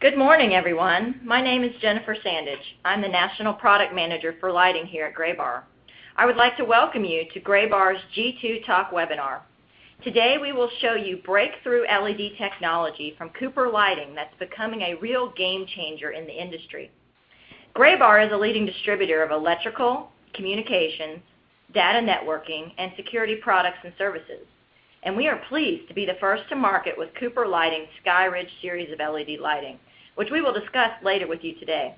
Good morning, everyone. My name is Jennifer Sandage. I'm the National Product Manager for Lighting here at Graybar. I would like to welcome you to Graybar's G2 Talk webinar. Today we will show you breakthrough LED technology from Cooper Lighting that's becoming a real game changer in the industry. Graybar is a leading distributor of electrical, communications, data networking, and security products and services. And we are pleased to be the first to market with Cooper Lighting's Skyridge Series of LED lighting, which we will discuss later with you today,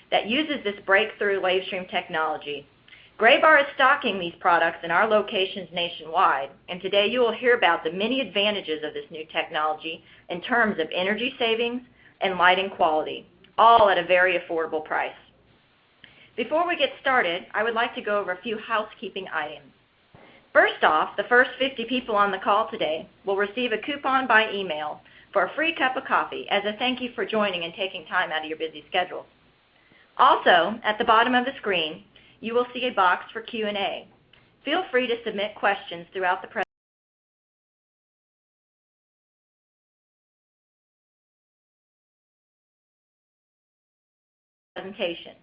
that uses this breakthrough WaveStream technology. Graybar is stocking these products in our locations nationwide, and today you will hear about the many advantages of this new technology in terms of energy savings and lighting quality, all at a very affordable price. Before we get started, I would like to go over a few housekeeping items. First off, the first 50 people on the call today will receive a coupon by email for a free cup of coffee as a thank you for joining and taking time out of your busy schedule. Also, at the bottom of the screen, you will see a box for Q&A. Feel free to submit questions throughout the presentation.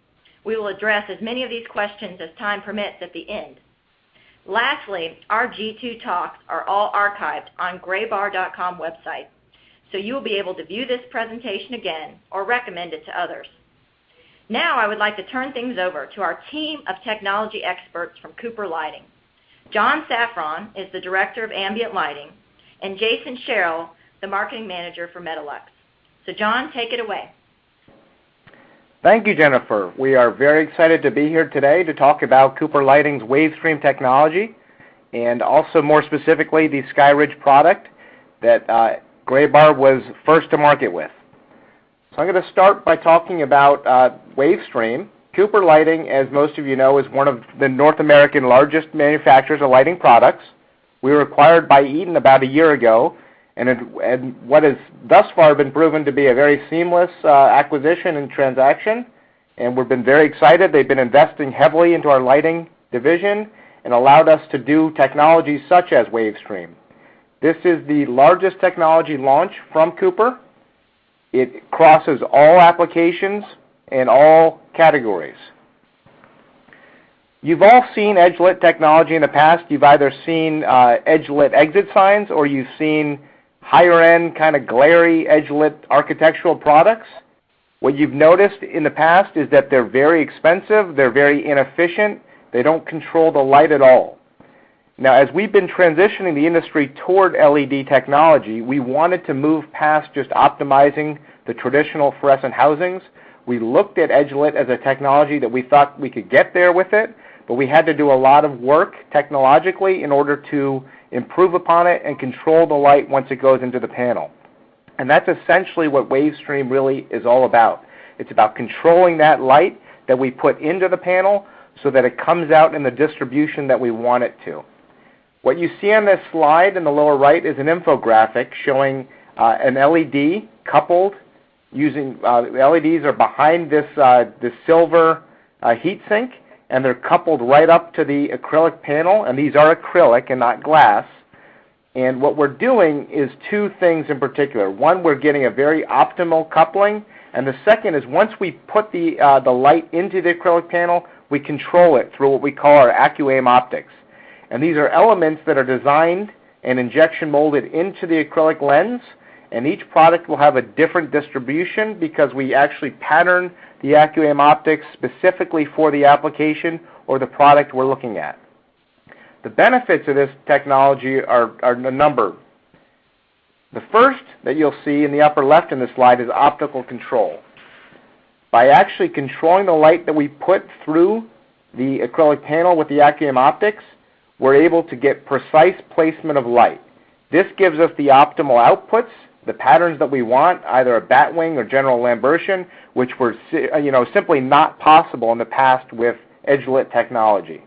We will address as many of these questions as time permits at the end. Lastly, our G2 Talks are all archived on graybar.com website, so you will be able to view this presentation again or recommend it to others. Now I would like to turn things over to our team of technology experts from Cooper Lighting. John Saffron is the Director of Ambient Lighting, and Jason Sherrill, the Marketing Manager for Metalux. So John, take it away. Thank you, Jennifer. We are very excited to be here today to talk about Cooper Lighting's WaveStream technology and also more specifically the Skyridge product that Graybar was first to market with. So I'm going to start by talking about WaveStream. Cooper Lighting, as most of you know, is one of the North American largest manufacturers of lighting products. We were acquired by Eaton about a year ago, and what has thus far been proven to be a very seamless acquisition and transaction, and we've been very excited. They've been investing heavily into our lighting division and allowed us to do technologies such as WaveStream. This is the largest technology launch from Cooper. It crosses all applications and all categories. You've all seen edge-lit technology in the past. You've either seen edge-lit exit signs or you've seen higher-end, kind of glary edge-lit architectural products. What you've noticed in the past is that they're very expensive, they're very inefficient, they don't control the light at all. Now, as we've been transitioning the industry toward LED technology, we wanted to move past just optimizing the traditional fluorescent housings. We looked at edge-lit as a technology that we thought we could get there with it, but we had to do a lot of work technologically in order to improve upon it and control the light once it goes into the panel. And that's essentially what WaveStream really is all about. It's about controlling that light that we put into the panel so that it comes out in the distribution that we want it to. What you see on this slide in the lower right is an infographic showing an LED coupled using LEDs are behind this silver heatsink, and they're coupled right up to the acrylic panel, and these are acrylic and not glass. And what we're doing is two things in particular. One, we're getting a very optimal coupling, and the second is once we put the light into the acrylic panel, we control it through what we call our AccuAim optics. And these are elements that are designed and injection molded into the acrylic lens, and each product will have a different distribution because we actually pattern the AccuAim optics specifically for the application or the product we're looking at. The benefits of this technology are a number. The first that you'll see in the upper left in the slide is optical control. By actually controlling the light that we put through the acrylic panel with the AccuAim optics, we're able to get precise placement of light. This gives us the optimal outputs, the patterns that we want, either a batwing or general Lambertian, which were simply not possible in the past with edge-lit technology.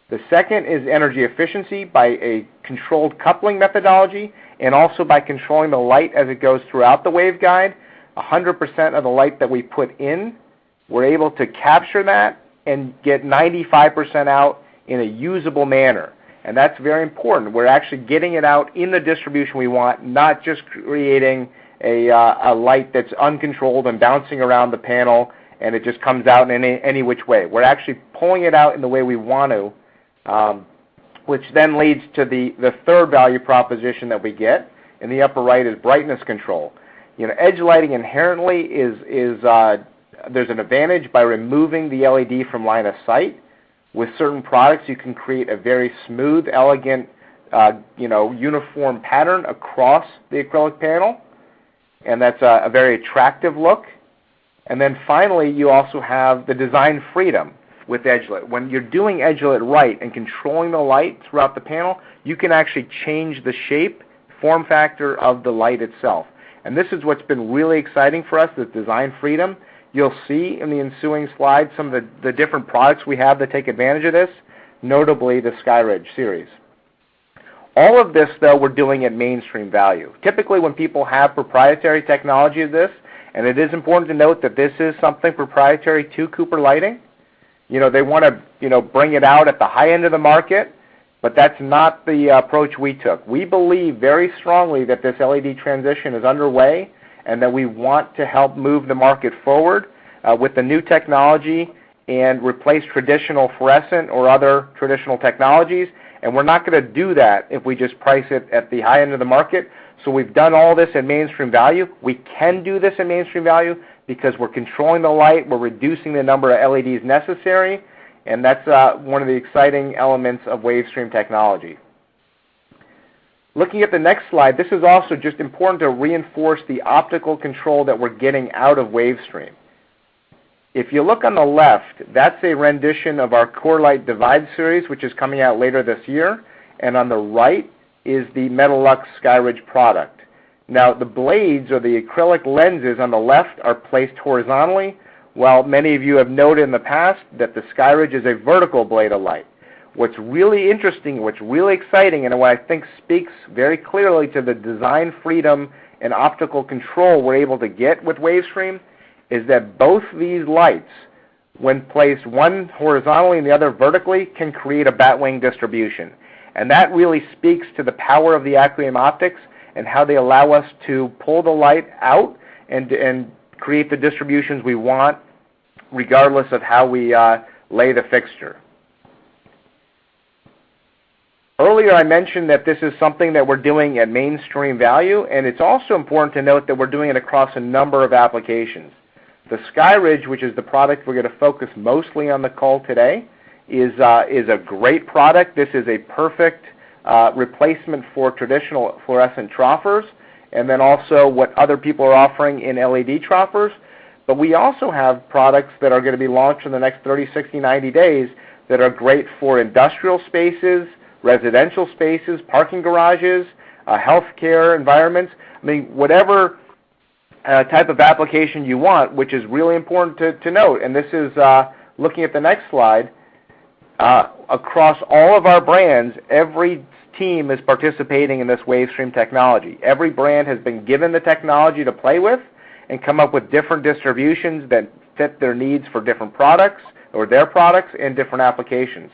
The second is energy efficiency by a controlled coupling methodology and also by controlling the light as it goes throughout the waveguide. 100% of the light that we put in, we're able to capture that and get 95% out in a usable manner. And that's very important. We're actually getting it out in the distribution we want, not just creating a light that's uncontrolled and bouncing around the panel, and it just comes out in any which way. We're actually pulling it out in the way we want to, which then leads to the third value proposition that we get. In the upper right is brightness control. Edge lighting inherently there's an advantage by removing the LED from line of sight. With certain products, you can create a very smooth, elegant, uniform pattern across the acrylic panel, and that's a very attractive look. And then finally, you also have the design freedom with edge lit. When you're doing edge lit right and controlling the light throughout the panel, you can actually change the shape, form factor of the light itself. And this is what's been really exciting for us, this design freedom. You'll see in the ensuing slides some of the different products we have that take advantage of this, notably the Skyridge Series. All of this, though, we're doing at mainstream value. Typically, when people have proprietary technology of this, and it is important to note that this is something proprietary to Cooper Lighting, they want to, bring it out at the high end of the market, but that's not the approach we took. We believe very strongly that this LED transition is underway and that we want to help move the market forward with the new technology and replace traditional fluorescent or other traditional technologies. And we're not going to do that if we just price it at the high end of the market. So we've done all this at mainstream value. We can do this at mainstream value because we're controlling the light, we're reducing the number of LEDs necessary, and that's one of the exciting elements of WaveStream technology. Looking at the next slide, this is also just important to reinforce the optical control that we're getting out of WaveStream. If you look on the left, that's a rendition of our Core Light Divide series, which is coming out later this year, and on the right is the Metalux Skyridge product. Now, the blades, or the acrylic lenses on the left, are placed horizontally, while many of you have noted in the past that the Skyridge is a vertical blade of light. What's really interesting, what's really exciting, and what I think speaks very clearly to the design freedom and optical control we're able to get with WaveStream, is that both these lights, when placed one horizontally and the other vertically, can create a batwing distribution. And that really speaks to the power of the Acquiem optics and how they allow us to pull the light out and create the distributions we want, regardless of how we lay the fixture. Earlier I mentioned that this is something that we're doing at mainstream value, and it's also important to note that we're doing it across a number of applications. The Skyridge, which is the product we're going to focus mostly on the call today, is a great product. This is a perfect replacement for traditional fluorescent troffers, and then also what other people are offering in LED troffers. But we also have products that are going to be launched in the next 30, 60, 90 days that are great for industrial spaces, residential spaces, parking garages, healthcare environments. I mean, whatever type of application you want, which is really important to note. And this is looking at the next slide. Across all of our brands, every team is participating in this WaveStream technology. Every brand has been given the technology to play with and come up with different distributions that fit their needs for different products or their products in different applications.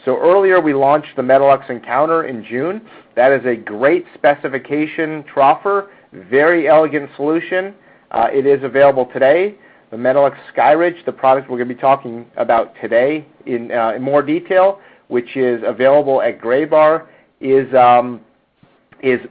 So earlier we launched the Metalux Encounter in June. That is a great specification troffer, very elegant solution. It is available today. The Metalux Skyridge, the product we're going to be talking about today in more detail, which is available at Gray Bar, is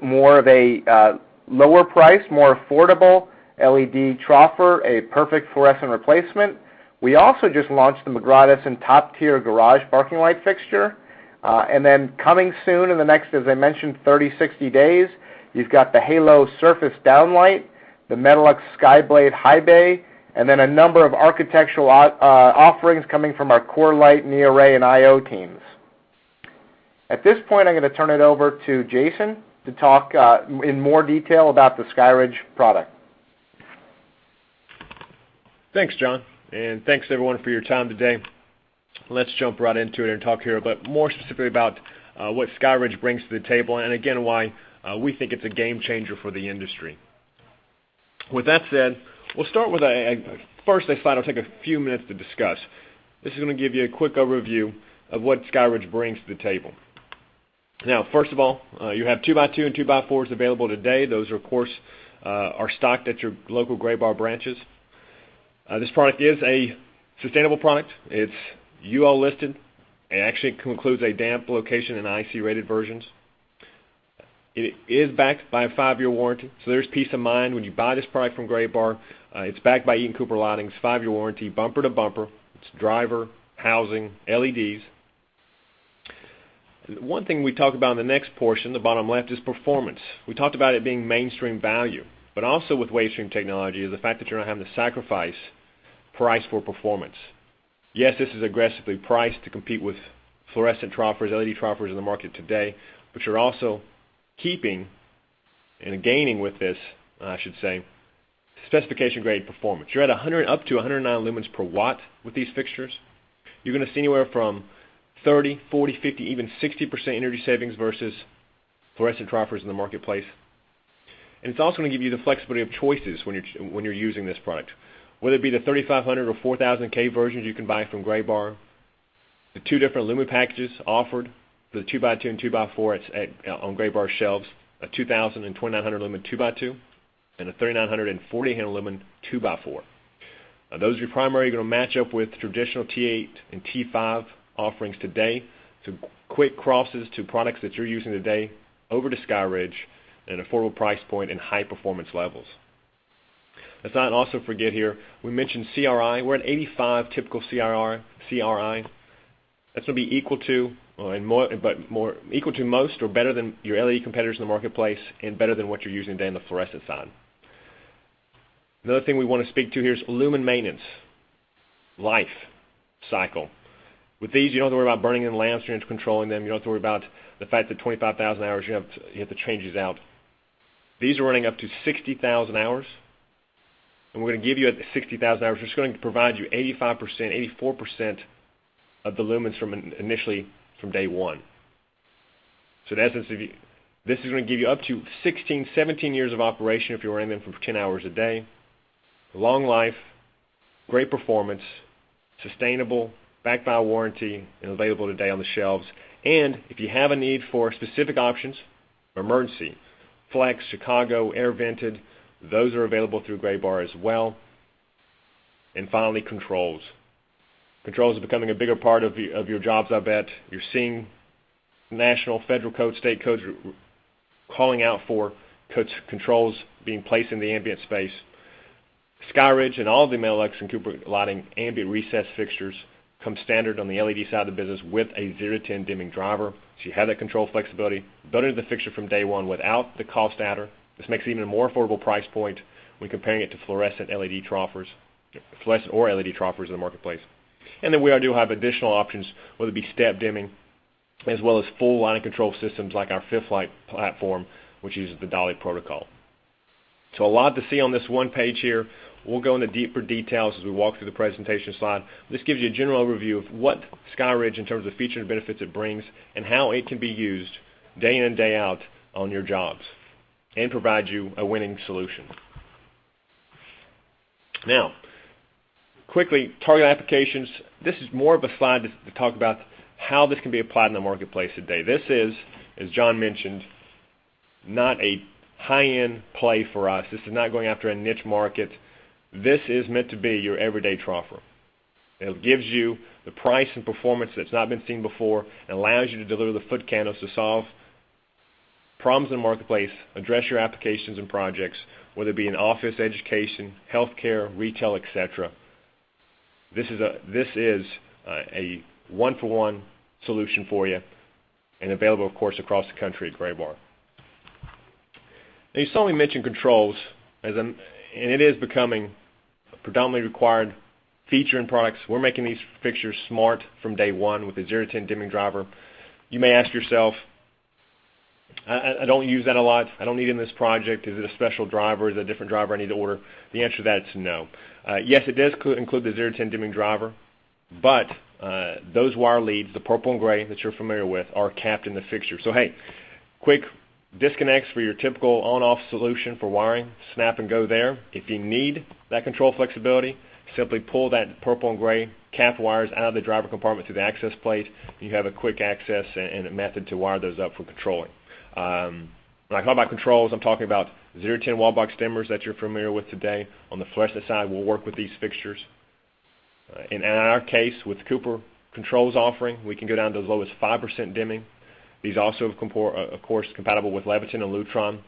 more of a lower price, more affordable LED troffer, a perfect fluorescent replacement. We also just launched the McGraw-Edison top-tier garage parking light fixture. And then coming soon in the next, as I mentioned, 30, 60 days, you've got the Halo Surface Downlight, the Metalux Skyblade High Bay, and then a number of architectural offerings coming from our Core Light, NeoRay, and I/O teams. At this point, I'm going to turn it over to Jason to talk in more detail about the Skyridge product. Thanks, John. And thanks, everyone, for your time today. Let's jump right into it and talk here a bit more specifically about what Skyridge brings to the table and, again, why we think it's a game changer for the industry. With that said, we'll start with first a slide I'll take a few minutes to discuss. This is going to give you a quick overview of what Skyridge brings to the table. Now, first of all, you have 2x2 and 2x4s available today. Those are, of course, are stocked at your local Graybar branches. This product is a sustainable product. It's UL listed. It actually includes a damp location and IC rated versions. It is backed by a 5-year warranty, so there's peace of mind when you buy this product from Graybar. It's backed by Eaton Cooper Lighting's 5-year warranty, bumper to bumper. It's driver, housing, LEDs. And one thing we talk about in the next portion, the bottom left, is performance. We talked about it being mainstream value, but also with WaveStream technology is the fact that you're not having to sacrifice price for performance. Yes, this is aggressively priced to compete with fluorescent troffers, LED troffers in the market today, but you're also keeping and gaining with this, I should say, specification grade performance. You're at up to 109 lumens per watt with these fixtures. You're going to see anywhere from 30, 40, 50, even 60% energy savings versus fluorescent troffers in the marketplace. And it's also going to give you the flexibility of choices when you're using this product. Whether it be the 3500 or 4000K versions you can buy from Graybar, the 2 different lumen packages offered for the 2x2 and 2x4 on Graybar shelves, a 2000 and 2900 lumen 2x2, and a 3900 and 4800 lumen 2x4. Those are your primary going to match up with traditional T8 and T5 offerings today. So quick crosses to products that you're using today over to Skyridge at an affordable price point and high performance levels. Let's not also forget here, we mentioned CRI. We're at 85 typical CRI. That's going to be equal to, equal to most or better than your LED competitors in the marketplace and better than what you're using today on the fluorescent side. Another thing we want to speak to here is lumen maintenance, life cycle. With these, you don't have to worry about burning in lamps or controlling them. You don't have to worry about the fact that 25,000 hours you have to change these out. These are running up to 60,000 hours. And we're going to give you at 60,000 hours, we're just going to provide you 85%, 84% of the lumens initially from day one. So in essence, this is going to give you up to 16, 17 years of operation if you're running them for 10 hours a day. Long life, great performance, sustainable, backed by a warranty, and available today on the shelves. And if you have a need for specific options, emergency, flex, Chicago, air vented, those are available through Graybar as well. And finally, controls. Controls are becoming a bigger part of your jobs, I bet. You're seeing national, federal codes, state codes calling out for controls being placed in the ambient space. Skyridge and all the Metalux and Cooper Lighting ambient recess fixtures come standard on the LED side of the business with a 0 to 10 dimming driver. So you have that control flexibility built into the fixture from day one without the cost adder. This makes it even a more affordable price point when comparing it to fluorescent LED troffers, fluorescent or LED troffers in the marketplace. And then we do have additional options, whether it be step dimming, as well as full lighting control systems like our Fifth Light platform, which uses the Dolly protocol. So a lot to see on this one page here. We'll go into deeper details as we walk through the presentation slide. This gives you a general overview of what Skyridge, in terms of features and benefits it brings, and how it can be used day in and day out on your jobs, and provide you a winning solution. Now, quickly, target applications. This is more of a slide to talk about how this can be applied in the marketplace today. This is, as John mentioned, not a high-end play for us. This is not going after a niche market. This is meant to be your everyday troffer. It gives you the price and performance that's not been seen before and allows you to deliver the foot candles to solve problems in the marketplace, address your applications and projects, whether it be in office, education, healthcare, retail, etc. This is a one-for-one solution for you, and available, of course, across the country at Graybar. Now, you saw me mention controls, and it is becoming a predominantly required feature in products. We're making these fixtures smart from day one with a 0 to 10 dimming driver. You may ask yourself, I don't use that a lot. I don't need it in this project. Is it a special driver? Is it a different driver I need to order? The answer to that is no. Yes, it does include the 0 to 10 dimming driver, but those wire leads, the purple and gray that you're familiar with, are capped in the fixture. So hey, quick disconnects for your typical on-off solution for wiring, snap and go there. If you need that control flexibility, simply pull that purple and gray capped wires out of the driver compartment through the access plate. You have a quick access and a method to wire those up for controlling. When I talk about controls, I'm talking about 0-10 wall box dimmers that you're familiar with today. On the fluorescent side, we'll work with these fixtures. In our case, with Cooper Controls offering, we can go down to as low as 5% dimming. These also, of course, compatible with Leviton and Lutron.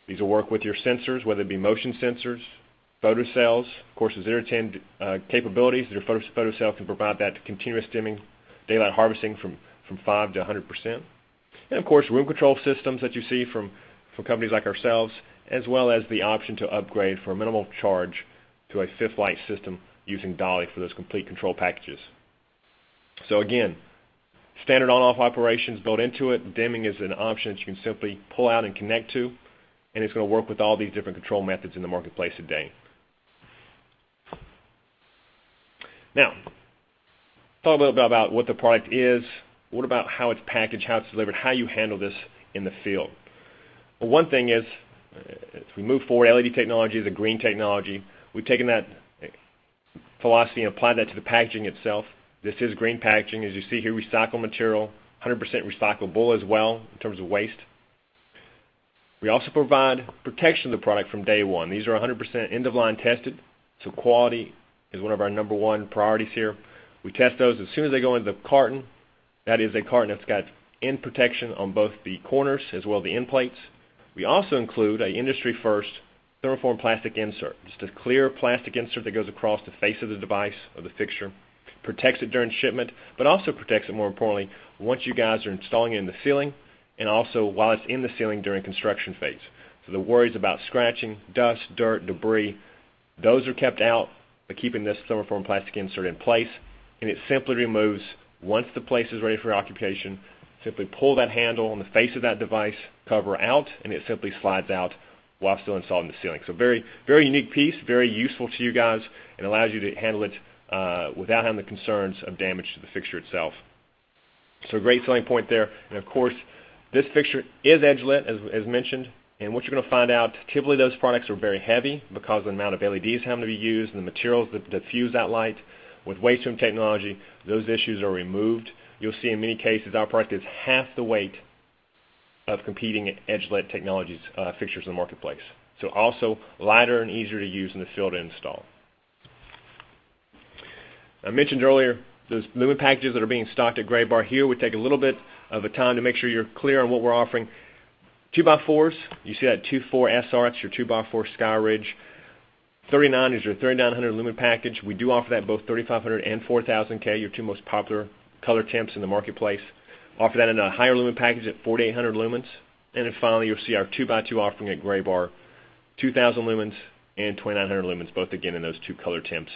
These will work with your sensors, whether it be motion sensors, photocells. Of course, the 0-10 capabilities, your photocell can provide that continuous dimming, daylight harvesting from 5 to 100%. And of course, room control systems that you see from companies like ourselves, as well as the option to upgrade for a minimal charge to a fifth light system using Dolly for those complete control packages. So again, standard on-off operations built into it. Dimming is an option that you can simply pull out and connect to, and it's going to work with all these different control methods in the marketplace today. Now, talk a little bit about what the product is. What about how it's packaged, how it's delivered, how you handle this in the field? Well, one thing is, as we move forward, LED technology is a green technology. We've taken that philosophy and applied that to the packaging itself. This is green packaging. As you see here, recycled material, 100% recyclable as well in terms of waste. We also provide protection of the product from day one. These are 100% end-of-line tested, so quality is one of our number one priorities here. We test those as soon as they go into the carton. That is a carton that's got end protection on both the corners as well as the end plates. We also include an industry-first thermoform plastic insert. Just a clear plastic insert that goes across the face of the device or the fixture. Protects it during shipment, but also protects it, more importantly, once you guys are installing it in the ceiling, and also while it's in the ceiling during construction phase. So the worries about scratching, dust, dirt, debris, those are kept out by keeping this thermoform plastic insert in place, and it simply removes once the place is ready for occupation. Simply pull that handle on the face of that device cover out, and it simply slides out while still installed in the ceiling. So very, very unique piece, very useful to you guys, and allows you to handle it without having the concerns of damage to the fixture itself. So a great selling point there. And of course, this fixture is edge-lit, as mentioned, and what you're going to find out, typically those products are very heavy because of the amount of LEDs having to be used and the materials that diffuse that light. With WaveStream technology, those issues are removed. You'll see in many cases our product is half the weight of competing edge-lit technologies fixtures in the marketplace. So also lighter and easier to use in the field to install. I mentioned earlier those lumen packages that are being stocked at Gray Bar. Here we take a little bit of a time to make sure you're clear on what we're offering. 2x4s, you see that 2.4 SR, that's your 2x4 Skyridge. 39 is your 3900 lumen package. We do offer that both 3500 and 4000K, your two most popular color temps in the marketplace. Offer that in a higher lumen package at 4800 lumens. And then finally, you'll see our 2x2 offering at Gray Bar, 2000 lumens and 2900 lumens, both again in those two color temps.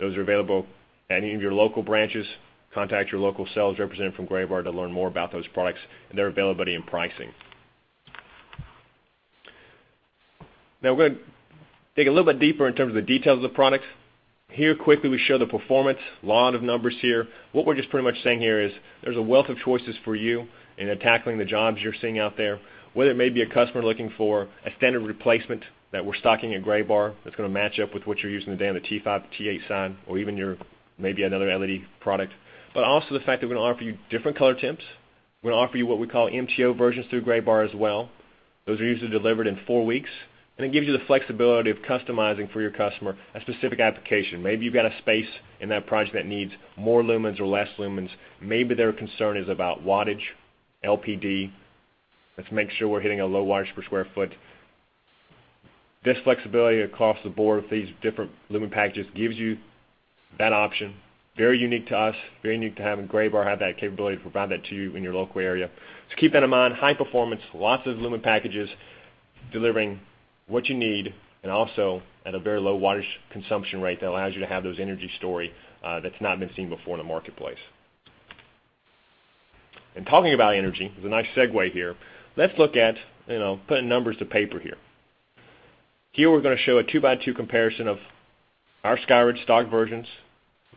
Those are available at any of your local branches. Contact your local sales representative from Gray Bar to learn more about those products and their availability and pricing. Now we're going to dig a little bit deeper in terms of the details of the product. Here quickly we show the performance, a lot of numbers here. What we're just pretty much saying here is there's a wealth of choices for you in tackling the jobs you're seeing out there. Whether it may be a customer looking for a standard replacement that we're stocking at Gray Bar that's going to match up with what you're using today on the T5 to T8 side, or even your maybe another LED product. But also the fact that we're going to offer you different color temps. We're going to offer you what we call MTO versions through Gray Bar as well. Those are usually delivered in 4 weeks. And it gives you the flexibility of customizing for your customer a specific application. Maybe you've got a space in that project that needs more lumens or less lumens. Maybe their concern is about wattage, LPD. Let's make sure we're hitting a low wattage per square foot. This flexibility across the board with these different lumen packages gives you that option. Very unique to us, very unique to having Gray Bar have that capability to provide that to you in your local area. So keep that in mind. High performance, lots of lumen packages delivering what you need, and also at a very low wattage consumption rate that allows you to have those energy story that's not been seen before in the marketplace. And talking about energy, there's a nice segue here. Let's look at, putting numbers to paper here. Here we're going to show a 2x2 comparison of our Skyridge stock versions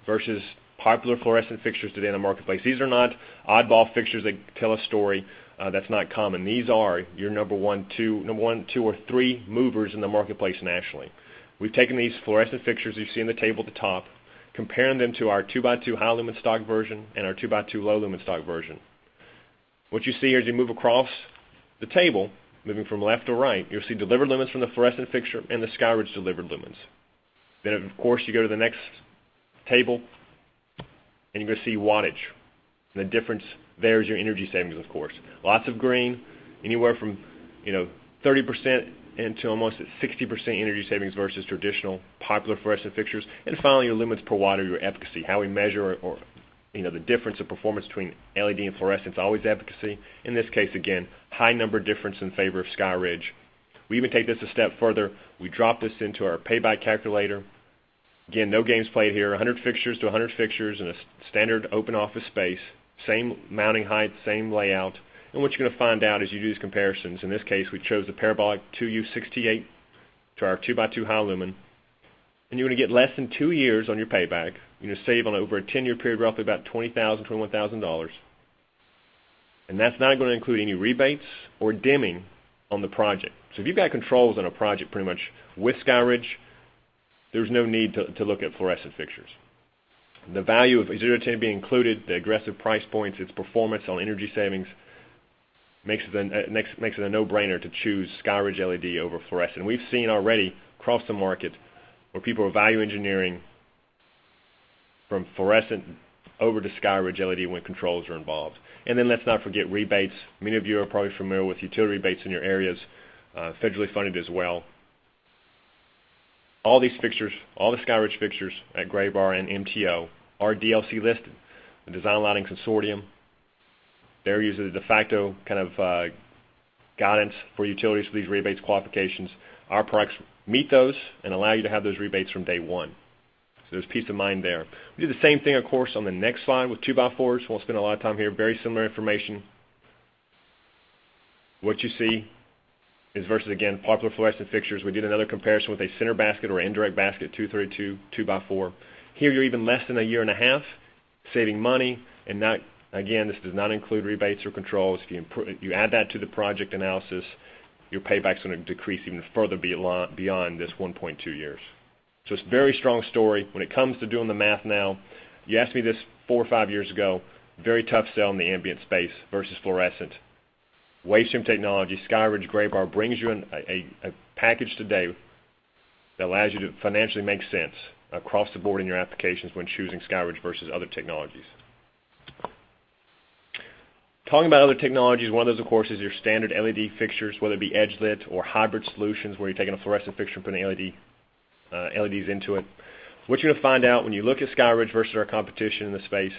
versus popular fluorescent fixtures today in the marketplace. These are not oddball fixtures that tell a story that's not common. These are your number one, two, or three movers in the marketplace nationally. We've taken these fluorescent fixtures you see in the table at the top, comparing them to our 2x2 high lumen stock version and our 2x2 low lumen stock version. What you see here as you move across the table, moving from left to right, you'll see delivered lumens from the fluorescent fixture and the Skyridge delivered lumens. Then, of course, you go to the next table, and you're going to see wattage. And the difference there is your energy savings, of course. Lots of green, anywhere from 30% into almost 60% energy savings versus traditional popular fluorescent fixtures. And finally, your lumens per watt, or your efficacy, how we measure or the difference of performance between LED and fluorescence, always efficacy. In this case, again, high number difference in favor of Skyridge. We even take this a step further. We drop this into our payback calculator. Again, no games played here. 100 fixtures to 100 fixtures in a standard open office space. Same mounting height, same layout. And what you're going to find out as you do these comparisons, in this case, we chose the parabolic 2U68 to our 2x2 high lumen. And you're going to get less than 2 years on your payback. You're going to save on over a 10-year period roughly about $20,000, $21,000. And that's not going to include any rebates or dimming on the project. So if you've got controls on a project pretty much with Skyridge, there's no need to look at fluorescent fixtures. The value of 0 to 10 being included, the aggressive price points, its performance on energy savings, makes it a no-brainer to choose Skyridge LED over fluorescent. We've seen already across the market where people are value engineering from fluorescent over to Skyridge LED when controls are involved. And then let's not forget rebates. Many of you are probably familiar with utility rebates in your areas, federally funded as well. All these fixtures, all the Skyridge fixtures at Graybar and MTO are DLC listed. The Design Lighting Consortium, they're using the de facto kind of guidance for utilities for these rebates qualifications. Our products meet those and allow you to have those rebates from day one. So there's peace of mind there. We do the same thing, of course, on the next slide with 2x4s. Won't spend a lot of time here. Very similar information. What you see is versus, again, popular fluorescent fixtures. We did another comparison with a center basket or indirect basket, 232, 2x4. Here you're even less than a year and a half, saving money, and not, again, this does not include rebates or controls. If you add that to the project analysis, your payback's going to decrease even further beyond this 1.2 years. So it's a very strong story. When it comes to doing the math now, you asked me this 4 or 5 years ago, very tough sell in the ambient space versus fluorescent. WaveStream technology, Skyridge Graybar brings you a package today that allows you to financially make sense across the board in your applications when choosing Skyridge versus other technologies. Talking about other technologies, one of those, of course, is your standard LED fixtures, whether it be edge lit or hybrid solutions where you're taking a fluorescent fixture and putting LEDs into it. What you're going to find out when you look at Skyridge versus our competition in the space,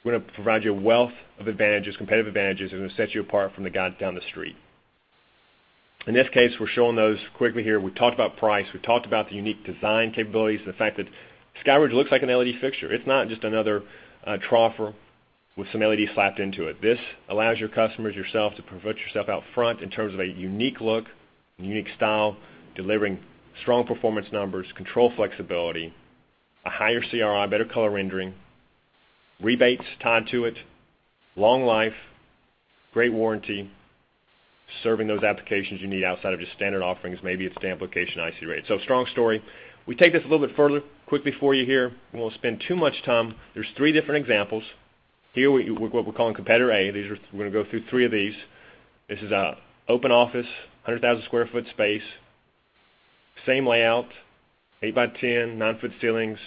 we're going to provide you a wealth of advantages, competitive advantages, that are going to set you apart from the guy down the street. In this case, we're showing those quickly here. We've talked about price. We've talked about the unique design capabilities and the fact that Skyridge looks like an LED fixture. It's not just another troffer with some LED slapped into it. This allows your customers, yourself, to put yourself out front in terms of a unique look, unique style, delivering strong performance numbers, control flexibility, a higher CRI, better color rendering, rebates tied to it, long life, great warranty, serving those applications you need outside of just standard offerings. Maybe it's the application IC rated. So strong story. We take this a little bit further quickly for you here. We won't spend too much time. There's 3 different examples. Here we're what we're calling competitor A. We're going to go through 3 of these. This is an open office, 100,000 square foot space, same layout, 8x10, 9-foot ceilings,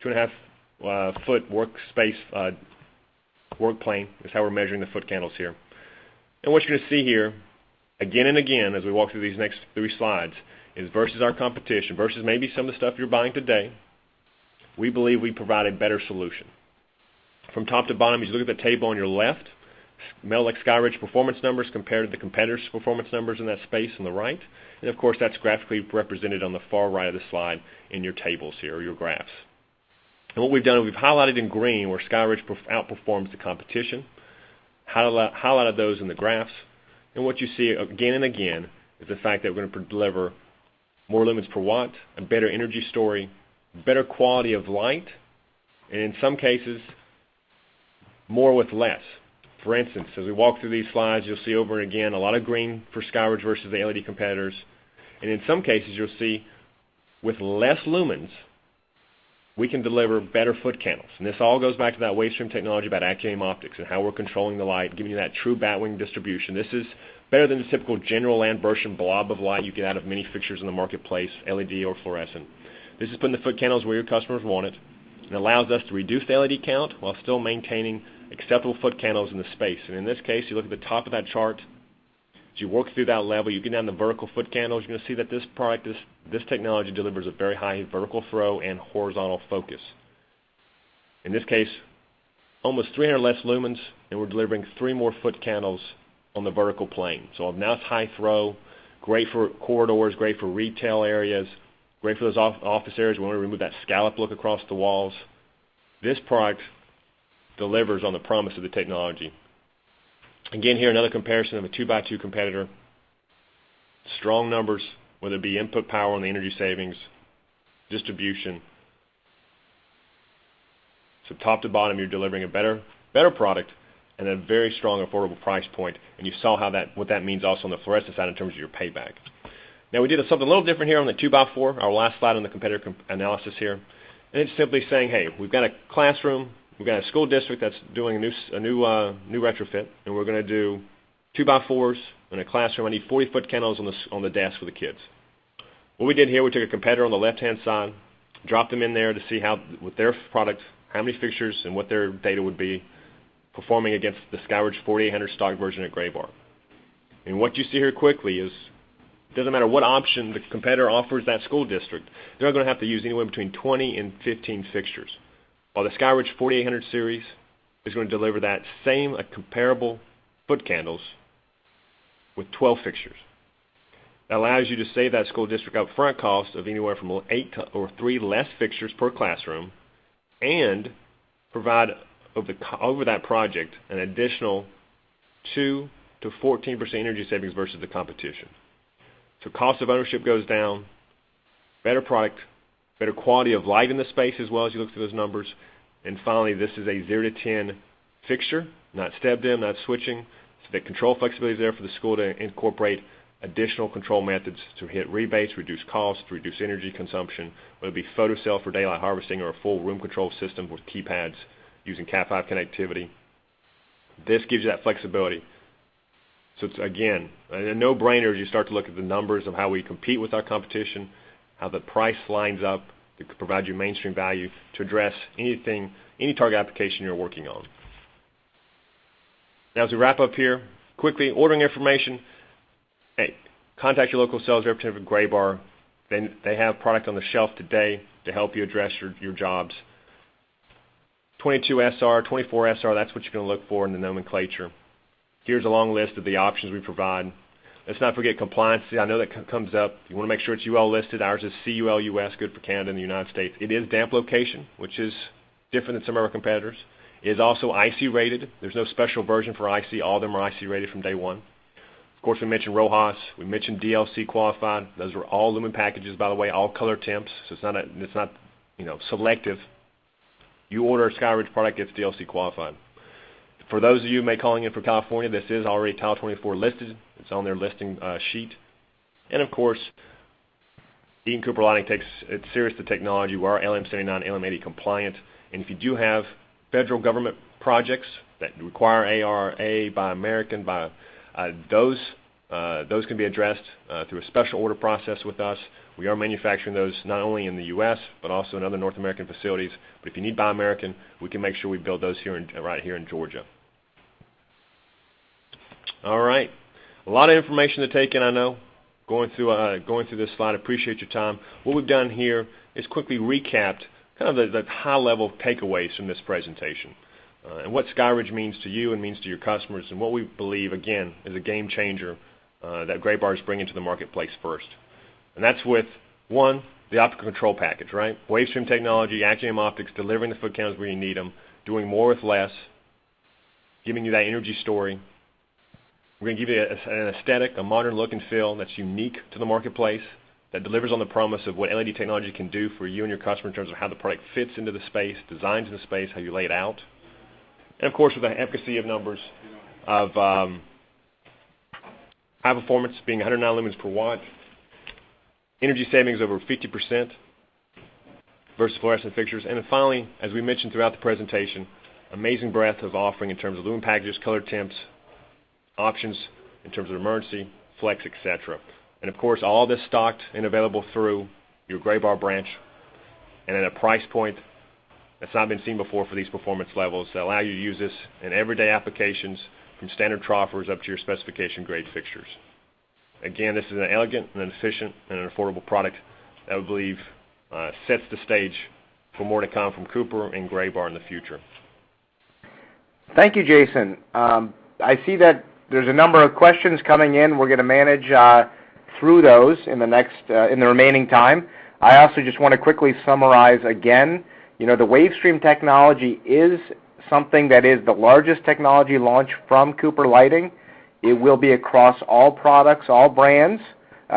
2.5 foot workspace work plane is how we're measuring the foot candles here. And what you're going to see here, again and again, as we walk through these next 3 slides, is versus our competition, versus maybe some of the stuff you're buying today, we believe we provide a better solution. From top to bottom, as you look at the table on your left, Metalux Skyridge performance numbers compared to the competitors' performance numbers in that space on the right. And of course, that's graphically represented on the far right of the slide in your tables here, or your graphs. And what we've done is we've highlighted in green where Skyridge outperforms the competition, highlighted those in the graphs. And what you see again and again is the fact that we're going to deliver more lumens per watt, a better energy story, better quality of light, and in some cases, more with less. For instance, as we walk through these slides, you'll see over and again a lot of green for Skyridge versus the LED competitors. And in some cases, you'll see with less lumens, we can deliver better foot candles. And this all goes back to that WaveStream technology about active aim optics and how we're controlling the light, giving you that true batwing distribution. This is better than the typical general Lambertian blob of light you get out of many fixtures in the marketplace, LED or fluorescent. This is putting the foot candles where your customers want it, and allows us to reduce the LED count while still maintaining acceptable foot candles in the space. And in this case, you look at the top of that chart, as you work through that level, you get down the vertical foot candles, you're going to see that this product, this technology delivers a very high vertical throw and horizontal focus. In this case, almost 300 less lumens, and we're delivering 3 more foot candles on the vertical plane. So now it's high throw, great for corridors, great for retail areas, great for those office areas. We want to remove that scallop look across the walls. This product delivers on the promise of the technology. Again, here another comparison of a 2x2 competitor. Strong numbers, whether it be input power on the energy savings, distribution. So top to bottom, you're delivering a better product and a very strong affordable price point. And you saw what that means also on the fluorescent side in terms of your payback. Now we did something a little different here on the 2x4, our last slide on the competitor analysis here. And it's simply saying, hey, we've got a classroom, we've got a school district that's doing a new retrofit, and we're going to do 2x4s in a classroom. I need 40 foot candles on the desk for the kids. What we did here, we took a competitor on the left-hand side, dropped them in there to see how, with their product, how many fixtures and what their data would be performing against the Skyridge 4800 stock version at Graybar. And what you see here quickly is, it doesn't matter what option the competitor offers that school district, they're going to have to use anywhere between 20 and 15 fixtures. While the Skyridge 4800 series is going to deliver that same comparable foot candles with 12 fixtures. That allows you to save that school district upfront cost of anywhere from 8 or 3 less fixtures per classroom, and provide over that project an additional 2 to 14% energy savings versus the competition. So cost of ownership goes down, better product, better quality of light in the space as well as you look through those numbers. And finally, this is a 0 to 10 fixture, not step dim, not switching, so that control flexibility is there for the school to incorporate additional control methods to hit rebates, reduce costs, reduce energy consumption, whether it be photocell for daylight harvesting or a full room control system with keypads using Cat5 connectivity. This gives you that flexibility. So it's, again, a no-brainer as you start to look at the numbers of how we compete with our competition, how the price lines up to provide you mainstream value to address any target application you're working on. Now as we wrap up here, quickly, ordering information. Hey, contact your local sales representative at Graybar. They have product on the shelf today to help you address your jobs. 22SR, 24SR, that's what you're going to look for in the nomenclature. Here's a long list of the options we provide. Let's not forget compliance. I know that comes up. You want to make sure it's UL listed. Ours is CUL US, good for Canada and the United States. It is damp location, which is different than some of our competitors. It is also IC rated. There's no special version for IC. All of them are IC rated from day one. Of course, we mentioned RoHS. We mentioned DLC qualified. Those are all lumen packages, by the way, all color temps. So it's not selective. You order a Skyridge product, it's DLC qualified. For those of you who may calling in from California, this is already Tile 24 listed. It's on their listing sheet. And of course, Eaton Cooper Lighting takes it serious, the technology. We are LM79, LM80 compliant. And if you do have federal government projects that require ARA, Buy American, those can be addressed through a special order process with us. We are manufacturing those not only in the U.S., but also in other North American facilities. But if you need Buy American, we can make sure we build those here right here in Georgia. All right. A lot of information to take in, I know, going through this slide. I appreciate your time. What we've done here is quickly recapped kind of the high-level takeaways from this presentation. And what Skyridge means to you and means to your customers, and what we believe, again, is a game changer that Graybar is bringing to the marketplace first. And that's with, one, the optical control package, right? WaveStream technology, Actinium optics, delivering the foot candles where you need them, doing more with less, giving you that energy story. We're going to give you an aesthetic, a modern look and feel that's unique to the marketplace, that delivers on the promise of what LED technology can do for you and your customer in terms of how the product fits into the space, designs in the space, how you lay it out. And of course, with the efficacy of numbers of high performance being 109 lumens per watt, energy savings over 50% versus fluorescent fixtures. And then finally, as we mentioned throughout the presentation, amazing breadth of offering in terms of lumen packages, color temps, options in terms of emergency, flex, etc. And of course, all this stocked and available through your gray bar branch and at a price point that's not been seen before for these performance levels that allow you to use this in everyday applications from standard troffers up to your specification grade fixtures. Again, this is an elegant and an efficient and an affordable product that we believe sets the stage for more to come from Cooper and gray bar in the future. Thank you, Jason. I see that there's a number of questions coming in. We're going to manage through those in the remaining time. I also just want to quickly summarize again. The WaveStream technology is something that is the largest technology launch from Cooper Lighting. It will be across all products, all brands.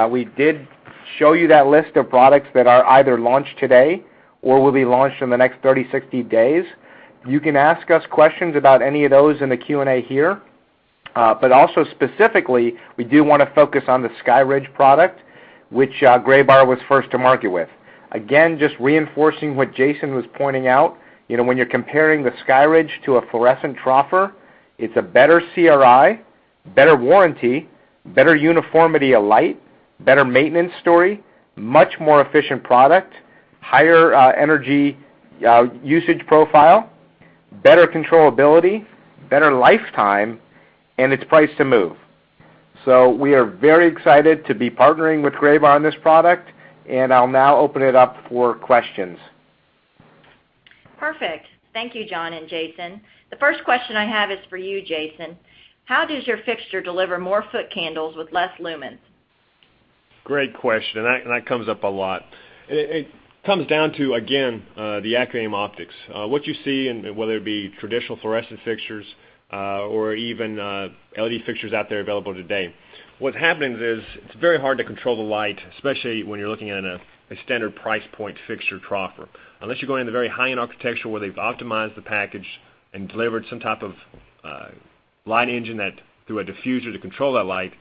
We did show you that list of products that are either launched today or will be launched in the next 30, 60 days. You can ask us questions about any of those in the Q&A here. But also specifically, we do want to focus on the Skyridge product, which gray bar was first to market with. Again, just reinforcing what Jason was pointing out, when you're comparing the Skyridge to a fluorescent troffer, it's a better CRI, better warranty, better uniformity of light, better maintenance story, much more efficient product, higher energy usage profile, better controllability, better lifetime, and it's priced to move. So we are very excited to be partnering with gray bar on this product, and I'll now open it up for questions. Perfect. Thank you, John and Jason. The first question I have is for you, Jason. How does your fixture deliver more foot candles with less lumens? Great question, and that comes up a lot. It comes down to, again, the acronym optics. What you see, whether it be traditional fluorescent fixtures or even LED fixtures out there available today, what's happening is it's very hard to control the light, especially when you're looking at a standard price point fixture troffer. Unless you're going in the very high-end architecture where they've optimized the package and delivered some type of light engine that through a diffuser to control that light,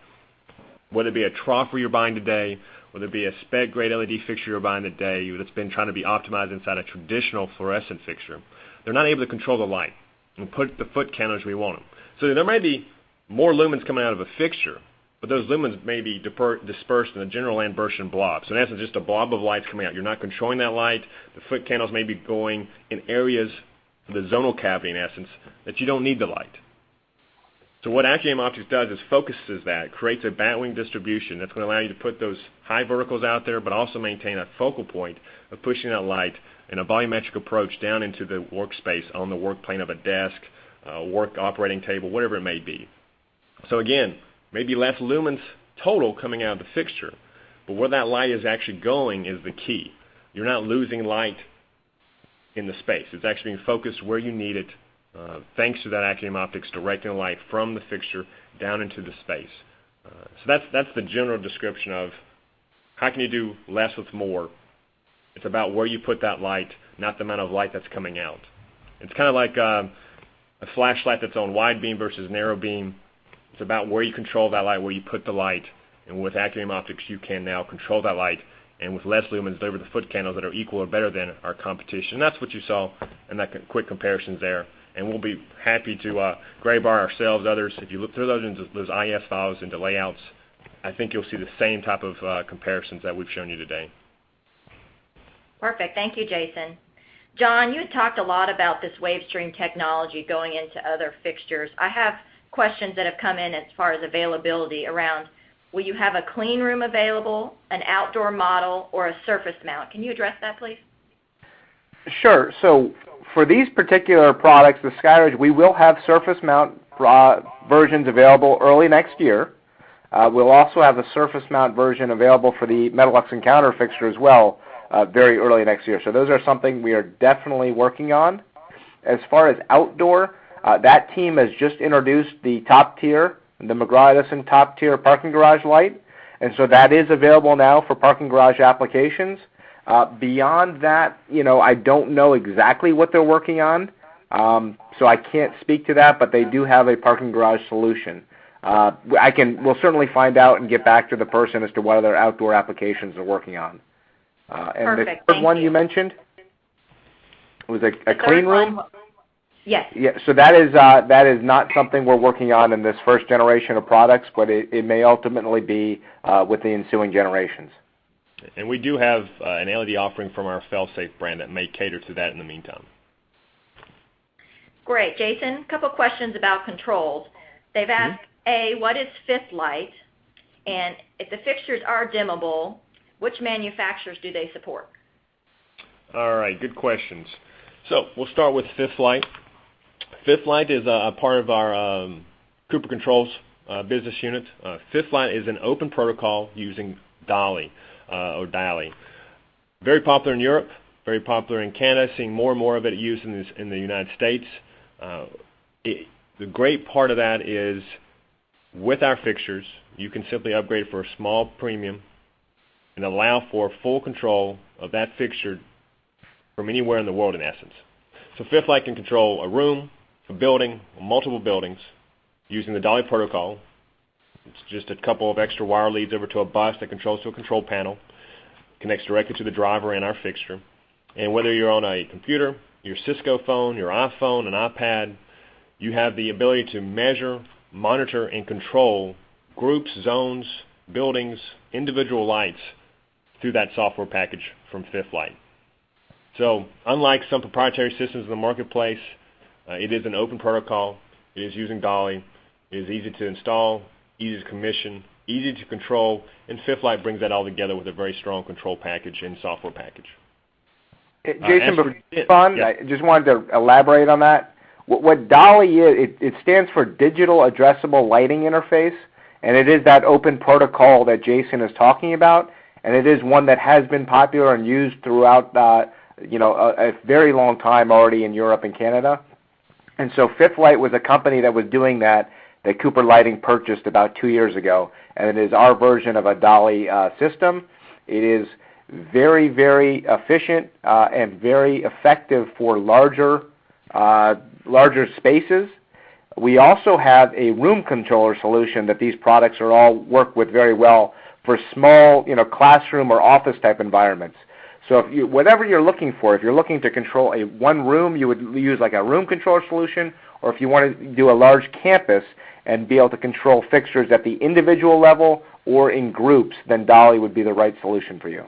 whether it be a troffer you're buying today, whether it be a spec-grade LED fixture you're buying today that's been trying to be optimized inside a traditional fluorescent fixture, they're not able to control the light and put the foot candles where we want them. So there may be more lumens coming out of a fixture, but those lumens may be dispersed in a general Lambertian blob. So in essence, just a blob of lights coming out. You're not controlling that light. The foot candles may be going in areas of the zonal cavity, in essence, that you don't need the light. So what Acronym Optics does is focuses that, creates a batwing distribution that's going to allow you to put those high verticals out there, but also maintain a focal point of pushing that light in a volumetric approach down into the workspace on the work plane of a desk, work operating table, whatever it may be. So again, maybe less lumens total coming out of the fixture, but where that light is actually going is the key. You're not losing light in the space. It's actually being focused where you need it, thanks to that Acronym Optics directing the light from the fixture down into the space. So that's the general description of how can you do less with more. It's about where you put that light, not the amount of light that's coming out. It's kind of like a flashlight that's on wide beam versus narrow beam. It's about where you control that light, where you put the light, and with Acronym Optics you can now control that light, and with less lumens deliver the foot candles that are equal or better than our competition. And that's what you saw in that quick comparisons there. And we'll be happy to gray bar ourselves, others. If you look through those IS files into layouts, I think you'll see the same type of comparisons that we've shown you today. Perfect. Thank you, Jason. John, you had talked a lot about this WaveStream technology going into other fixtures. I have questions that have come in as far as availability around, will you have a clean room available, an outdoor model, or a surface mount? Can you address that, please? Sure. So for these particular products, the Skyridge, we will have surface mount versions available early next year. We'll also have a surface mount version available for the Metalux Encounter fixture as well very early next year. So those are something we are definitely working on. As far as outdoor, that team has just introduced the top tier, the McGraw-Edison top tier parking garage light, and so that is available now for parking garage applications. Beyond that, I don't know exactly what they're working on, so I can't speak to that, but they do have a parking garage solution. We'll certainly find out and get back to the person as to what other outdoor applications they're working on. And Perfect. the third one you mentioned was a clean room? Yes. Yeah, so that is not something we're working on in this first generation of products, but it may ultimately be with the ensuing generations. And we do have an LED offering from our Failsafe brand that may cater to that in the meantime. Great. Jason, a couple questions about controls. They've asked, A, what is fifth light? And if the fixtures are dimmable, which manufacturers do they support? All right, good questions. So we'll start with fifth light. Fifth light is a part of our Cooper Controls business unit. Fifth light is an open protocol using Dolly or Dali. Very popular in Europe, very popular in Canada, seeing more and more of it used in the United States. The great part of that is with our fixtures, you can simply upgrade for a small premium and allow for full control of that fixture from anywhere in the world in essence. So fifth light can control a room, a building, multiple buildings using the Dolly protocol. It's just a couple of extra wire leads over to a bus that controls to a control panel, connects directly to the driver and our fixture. And whether you're on a computer, your Cisco phone, your iPhone, an iPad, you have the ability to measure, monitor, and control groups, zones, buildings, individual lights through that software package from Fifth Light. So unlike some proprietary systems in the marketplace, it is an open protocol. It is using Dolly. It is easy to install, easy to commission, easy to control, and Fifth Light brings that all together with a very strong control package and software package. Jason, before on, I just wanted to elaborate on that. What Dolly is, it stands for Digital Addressable Lighting Interface, and it is that open protocol that Jason is talking about, and it is one that has been popular and used throughout a very long time already in Europe and Canada. And so Fifth Light was a company that was doing that Cooper Lighting purchased about 2 years ago, and it is our version of a Dolly system. It is very, very efficient and very effective for larger spaces. We also have a room controller solution that these products are all work with very well for small, classroom or office type environments. So whatever you're looking for, if you're looking to control one room, you would use like a room controller solution, or if you want to do a large campus and be able to control fixtures at the individual level or in groups, then Dolly would be the right solution for you.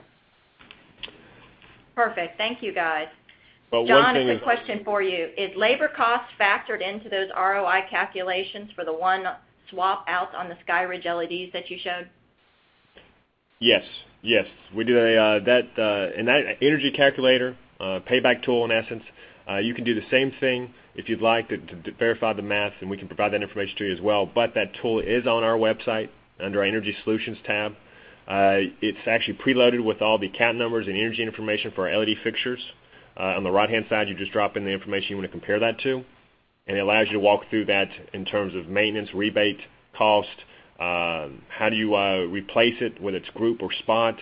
Perfect. Thank you, guys. Well, John, a quick question for you. Is labor costs factored into those ROI calculations for the one swap out on the Skyridge LEDs that you showed? Yes. We did in that energy calculator, payback tool in essence. You can do the same thing if you'd like to verify the math, and we can provide that information to you as well. But that tool is on our website under our Energy Solutions tab. It's actually preloaded with all the account numbers and energy information for our LED fixtures. On the right-hand side, you just drop in the information you want to compare that to, and it allows you to walk through that in terms of maintenance, rebate, cost, how do you replace it, whether it's group or spot.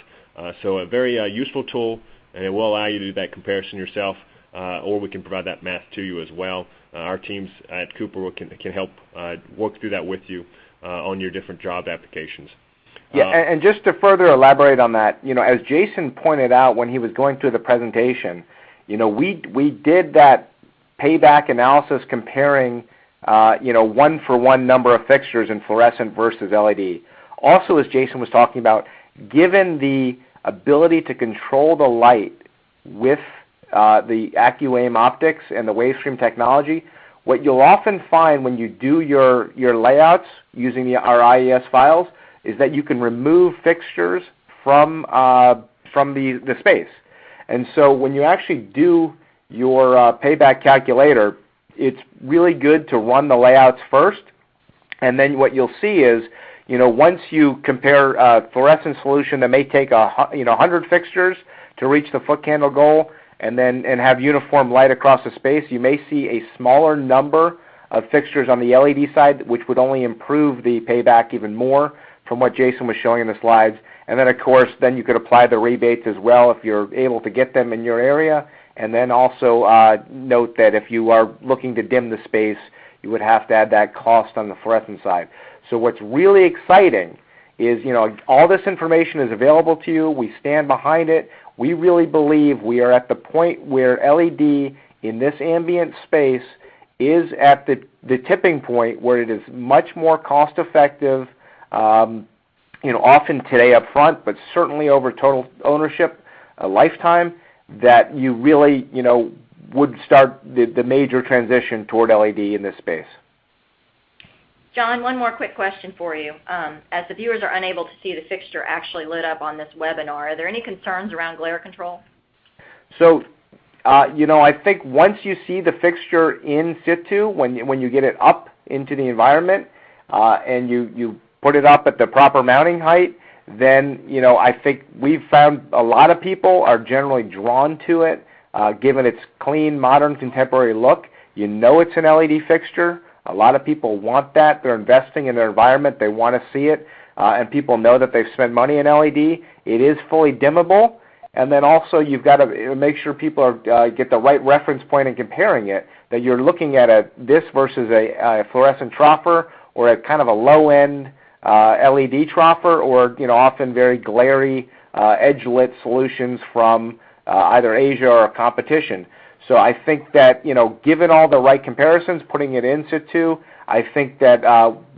So a very useful tool, and it will allow you to do that comparison yourself, or we can provide that math to you as well. Our teams at Cooper can help work through that with you on your different job applications. Yeah, and just to further elaborate on that, as Jason pointed out when he was going through the presentation, we did that payback analysis comparing one-for-one number of fixtures in fluorescent versus LED. Also, as Jason was talking about, given the ability to control the light with the AccuAim optics and the WaveStream technology, what you'll often find when you do your layouts using our IES files is that you can remove fixtures from the space. And so when you actually do your payback calculator, it's really good to run the layouts first, and then what you'll see is, once you compare a fluorescent solution that may take 100 fixtures to reach the foot candle goal, and have uniform light across the space, you may see a smaller number of fixtures on the LED side, which would only improve the payback even more from what Jason was showing in the slides. And then, of course, then you could apply the rebates as well if you're able to get them in your area. And then also note that if you are looking to dim the space, you would have to add that cost on the fluorescent side. So what's really exciting is, all this information is available to you. We stand behind it. We really believe we are at the point where LED in this ambient space is at the tipping point where it is much more cost effective, often today up front, but certainly over total ownership, a lifetime, that you really, would start the major transition toward LED in this space. John, one more quick question for you. As the viewers are unable to see the fixture actually lit up on this webinar, are there any concerns around glare control? So, I think once you see the fixture in situ, when you get it up into the environment and you put it up at the proper mounting height, then I think we've found a lot of people are generally drawn to it, given its clean, modern, contemporary look. It's an LED fixture. A lot of people want that. They're investing in their environment. They want to see it, and people know that they've spent money in LED. It is fully dimmable, and then also you've got to make sure people get the right reference point in comparing it, that you're looking at this versus a fluorescent troffer or a kind of a low-end LED troffer, or often very glary edge-lit solutions from either Asia or competition. So I think that given all the right comparisons, putting it in situ, I think that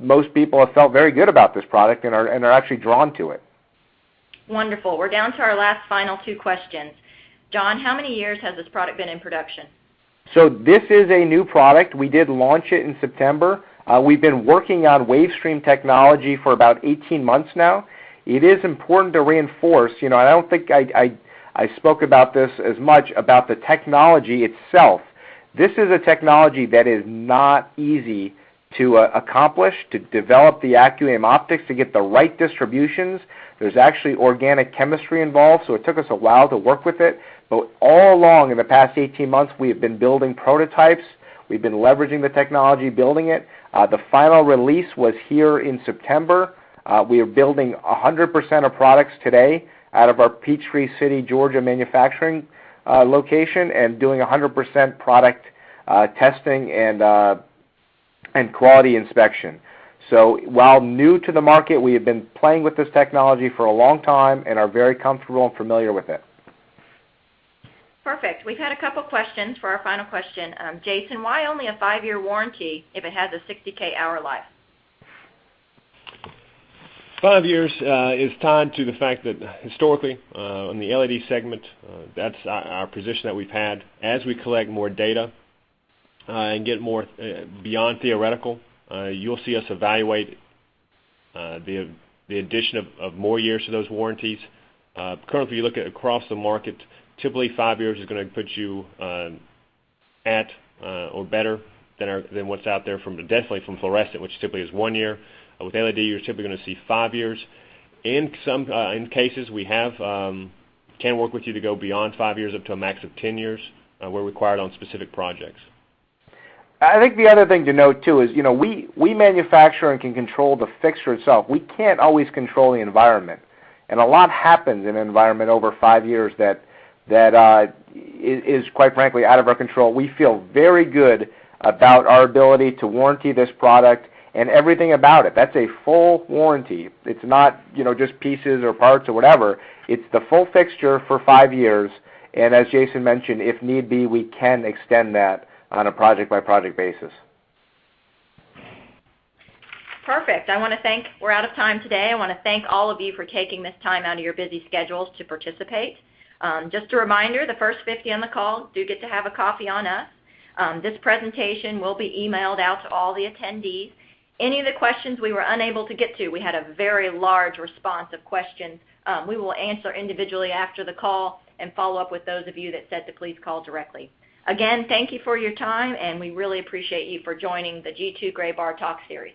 most people have felt very good about this product and are actually drawn to it. Wonderful. We're down to our last final two questions. John, how many years has this product been in production? So this is a new product. We did launch it in September. We've been working on WaveStream technology for about 18 months now. It is important to reinforce, I don't think I spoke about this as much, about the technology itself. This is a technology that is not easy to accomplish, to develop the AccuAim optics, to get the right distributions. There's actually organic chemistry involved, so it took us a while to work with it. But all along in the past 18 months, we have been building prototypes. We've been leveraging the technology, building it. The final release was here in September. We are building 100% of products today out of our Peachtree City, Georgia manufacturing location, and doing 100% product testing and quality inspection. So while new to the market, we have been playing with this technology for a long time and are very comfortable and familiar with it. Perfect. We've had a couple questions for our final question. Jason, why only a 5-year warranty if it has a 60K hour life? 5 years is tied to the fact that historically in the LED segment, that's our position that we've had. As we collect more data and get more beyond theoretical, you'll see us evaluate the addition of more years to those warranties. Currently, if you look at across the market, typically 5 years is going to put you at or better than what's out there definitely from fluorescent, which typically is 1 year. With LED, you're typically going to see 5 years. In some cases, we can work with you to go beyond 5 years up to a max of 10 years. We're required on specific projects. I think the other thing to note too is, we manufacture and can control the fixture itself. We can't always control the environment, and a lot happens in an environment over 5 years that is quite frankly out of our control. We feel very good about our ability to warranty this product and everything about it. That's a full warranty. It's not, just pieces or parts or whatever. It's the full fixture for 5 years, and as Jason mentioned, if need be, we can extend that on a project-by-project basis. Perfect. We're out of time today. I want to thank all of you for taking this time out of your busy schedules to participate. Just a reminder, the first 50 on the call do get to have a coffee on us. This presentation will be emailed out to all the attendees. Any of the questions we were unable to get to, we had a very large response of questions. We will answer individually after the call and follow up with those of you that said to please call directly. Again, thank you for your time, and we really appreciate you for joining the G2 Gray Bar Talk Series.